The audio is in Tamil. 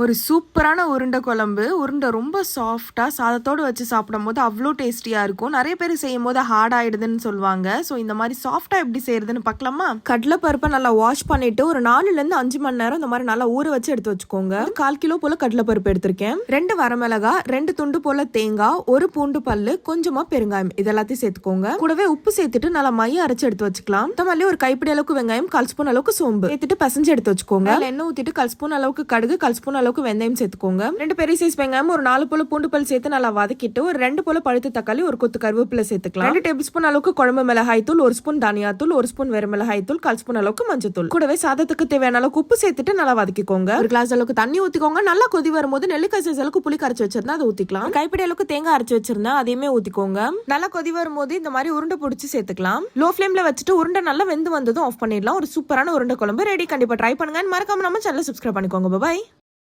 ஒரு சூப்பரான உருண்டை குழம்பு. உருண்டை ரொம்ப சாஃப்டா சாதத்தோடு வச்சு சாப்பிடும் போது அவ்வளோ டேஸ்டியா இருக்கும். நிறைய பேர் செய்யும் போது ஹார்ட் ஆயிடுதுன்னு சொல்லுவாங்க. ஸோ இந்த மாதிரி சாஃப்டா எப்படி செய்யறதுன்னு பார்க்கலாமா? கடலை பருப்பை நல்லா வாஷ் பண்ணிட்டு ஒரு 4-5 மணி நேரம் இந்த மாதிரி நல்லா ஊற வச்சு எடுத்து வச்சுக்கோங்க. 1/4 கிலோ போல கடலை பருப்பு எடுத்திருக்கேன். 2 வரமிளகா, 2 துண்டு போல தேங்காய், 1 பூண்டு பல்லு, கொஞ்சமா பெருங்காயம் இது எல்லாத்தையும் சேர்த்துக்கோங்க. கூடவே உப்பு சேர்த்துட்டு நல்லா மைய அரைச்சு எடுத்து வச்சுக்கலாம். மல்லி ஒரு கைப்பிடி அளவுக்கு வெங்காயம், 1/4 ஸ்பூன் அளவுக்கு சோம்பு சேர்த்துட்டு பசஞ்சு எடுத்து வச்சுக்கோங்க. எண்ணெய் ஊத்திட்டு 1/4 ஸ்பூன் அளவுக்கு கடுகு, 1/4 ஸ்பூன் அளவுக்கு வெந்தயம் சேர்த்துக்கோங்க. 2 பெரிய சைஸ் வெங்காயம், ஒரு 4 போல பூண்டு பல் சேர்த்து நல்லா வதக்கிட்டு ஒரு 2 போல பழுத்த தக்காளி, ஒரு கொத்து கருவேப்பிலை சேர்த்துக்கலாம். 2 டேபிள் ஸ்பூன் அளவுக்கு குழம்பு மிளகாய் தூள், 1 ஸ்பூன் தனியா தூள், 1 ஸ்பூன் வெறும் மிளகாய் தூள், 1/4 ஸ்பூன் அளவுக்கு மஞ்சள் தூள். கூடவே சாதத்துக்கு தேவையான அளவுக்கு உப்பு சேர்த்துட்டு நல்லா வதக்கிக்கோங்க. ஒரு கிளாஸ் அளவுக்கு தண்ணி ஊத்திக்கோங்க. நல்லா கொதி வரும்போது நெல்லிக்காய் சைஸ் அளவுக்கு புளி கரைச்சு வச்சிருந்தா அதை ஊத்திக்கலாம். கைப்பிடி அளவுக்கு தேங்காய் அரைச்சு வச்சிருந்தா அதையுமே ஊத்திக்கோங்க. நல்லா கொதி வரும்போது இந்த மாதிரி உருண்டை பிடிச்சி சேர்த்துக்கலாம். லோ ஃபிளேம்ல வச்சுட்டு உருண்டை நல்லா வெந்து வந்ததும் ஆஃப் பண்ணிடலாம். ஒரு சூப்பரான உருண்டை குழம்பு ரெடி. கண்டிப்பா ட்ரை பண்ணுங்க. மறக்காம நம்ம சேனலை சப்ஸ்கிரைப் பண்ணிக்கோங்க. பாய்.